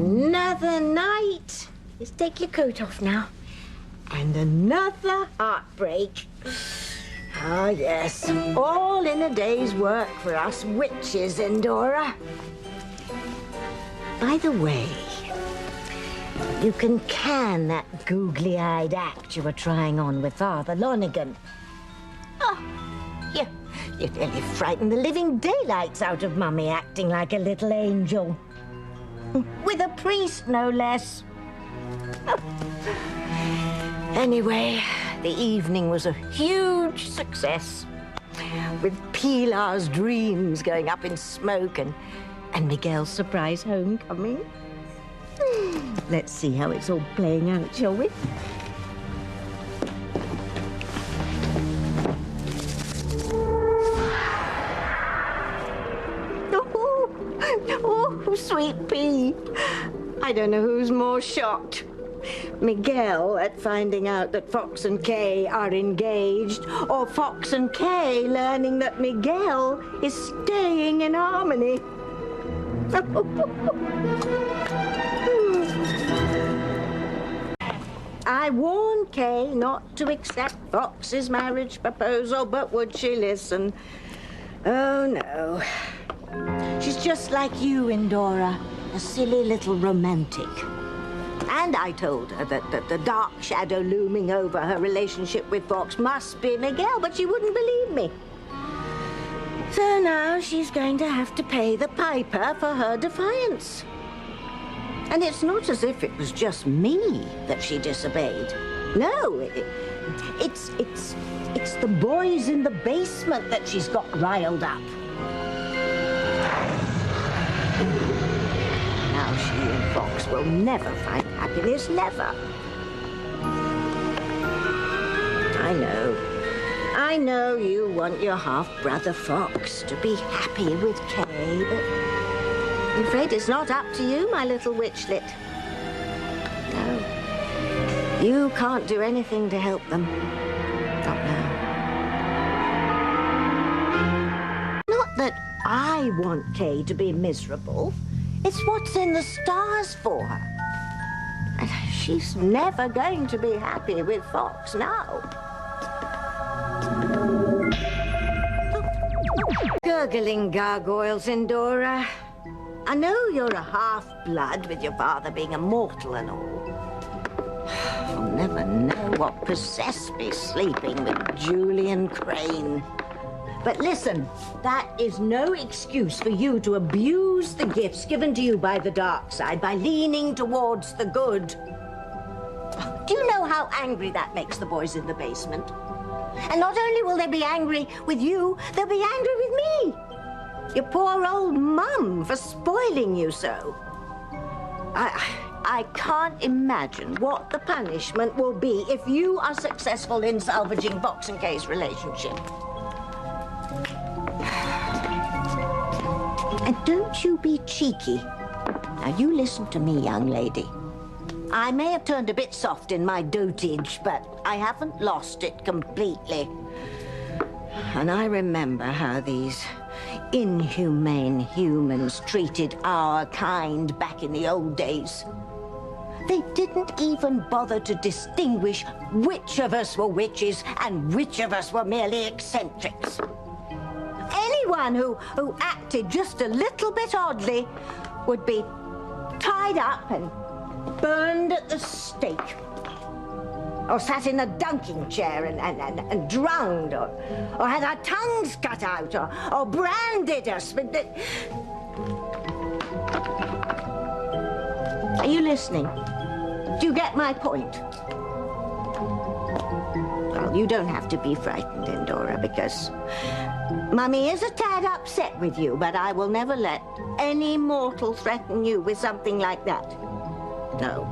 Another night. Just take your coat off now. And another heartbreak. Ah, yes. All in a day's work for us witches, Endora. By the way, you can that googly-eyed act you were trying on with Father Lonigan. Oh, you nearly frightened the living daylights out of Mummy acting like a little angel. With a priest, no less. Anyway, the evening was a huge success, with Pilar's dreams going up in smoke and Miguel's surprise homecoming. Let's see how it's all playing out, shall we? Oh, sweet pea. I don't know who's more shocked. Miguel at finding out that Fox and Kay are engaged, or Fox and Kay learning that Miguel is staying in Harmony. I warned Kay not to accept Fox's marriage proposal, but would she listen? Oh, no. She's just like you, Endora, a silly little romantic. And I told her that the dark shadow looming over her relationship with Fox must be Miguel, but she wouldn't believe me. So now she's going to have to pay the piper for her defiance. And it's not as if it was just me that she disobeyed. No, it's the boys in the basement that she's got riled up. Now she and Fox will never find happiness, never. I know you want your half-brother Fox to be happy with Kay, but I'm afraid it's not up to you, my little witchlet. No, you can't do anything to help them. Not now. Not that I want Kay to be miserable. It's what's in the stars for her. And she's never going to be happy with Fox now. Gurgling gargoyles, Endora. I know you're a half-blood, with your father being a mortal and all. I'll never know what possessed me sleeping with Julian Crane. But listen, that is no excuse for you to abuse the gifts given to you by the dark side by leaning towards the good. Do you know how angry that makes the boys in the basement? And not only will they be angry with you, they'll be angry with me. Your poor old mum for spoiling you so. I can't imagine what the punishment will be if you are successful in salvaging Fox and Kay's relationship. And don't you be cheeky. Now, you listen to me, young lady. I may have turned a bit soft in my dotage, but I haven't lost it completely. And I remember how these inhumane humans treated our kind back in the old days. They didn't even bother to distinguish which of us were witches and which of us were merely eccentrics. Anyone who acted just a little bit oddly would be tied up and burned at the stake, or sat in a dunking chair and drowned, or had our tongues cut out, or branded us with the... Are you listening? Do you get my point? Well, you don't have to be frightened, Endora, because Mummy is a tad upset with you, but I will never let any mortal threaten you with something like that. No.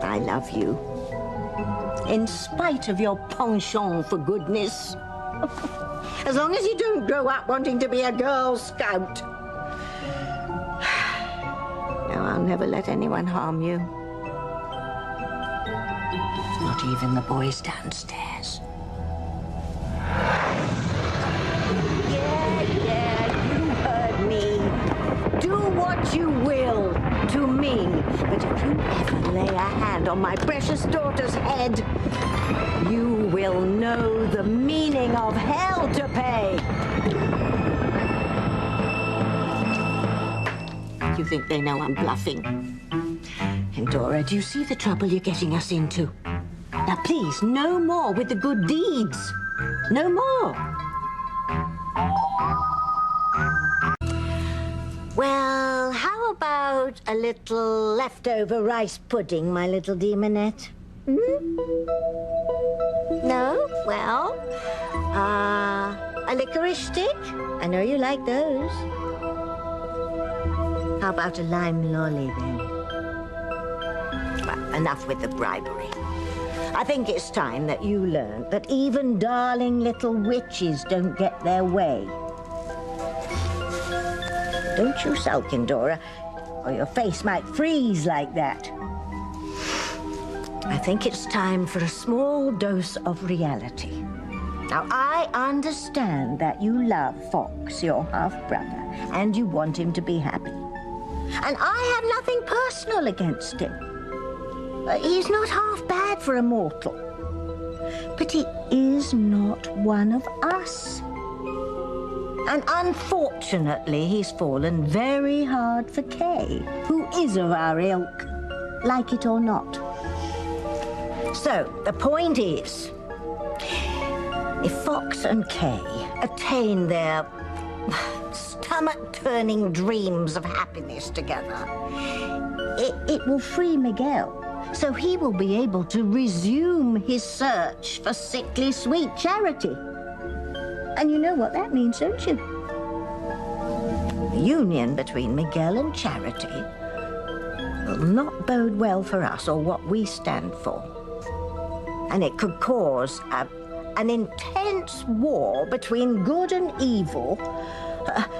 I love you. In spite of your penchant for goodness. As long as you don't grow up wanting to be a Girl Scout. No, I'll never let anyone harm you. Not even the boys downstairs. Yeah, you heard me. Do what you will to me. But if you ever lay a hand on my precious daughter's head, you will know the meaning of hell to pay. You think they know I'm bluffing? Endora, do you see the trouble you're getting us into? Now, please, no more with the good deeds. No more. Well, how about a little leftover rice pudding, my little demonette? Hmm? No? Well, a licorice stick? I know you like those. How about a lime lolly, then? Well, enough with the bribery. I think it's time that you learned that even darling little witches don't get their way. Don't you sulk, Endora, or your face might freeze like that. I think it's time for a small dose of reality. Now, I understand that you love Fox, your half-brother, and you want him to be happy. And I have nothing personal against him. He's not half bad for a mortal. But he is not one of us. And unfortunately, he's fallen very hard for Kay, who is of our ilk, like it or not. So, the point is, if Fox and Kay attain their stomach-turning dreams of happiness together, it will free Miguel. So he will be able to resume his search for sickly sweet Charity. And you know what that means, don't you? The union between Miguel and Charity will not bode well for us or what we stand for. And it could cause an intense war between good and evil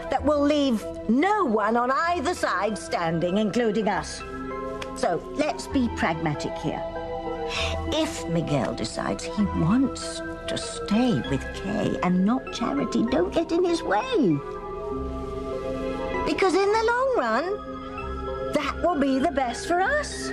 that will leave no one on either side standing, including us. So let's be pragmatic here. If Miguel decides he wants to stay with Kay and not Charity, don't get in his way. Because in the long run, that will be the best for us.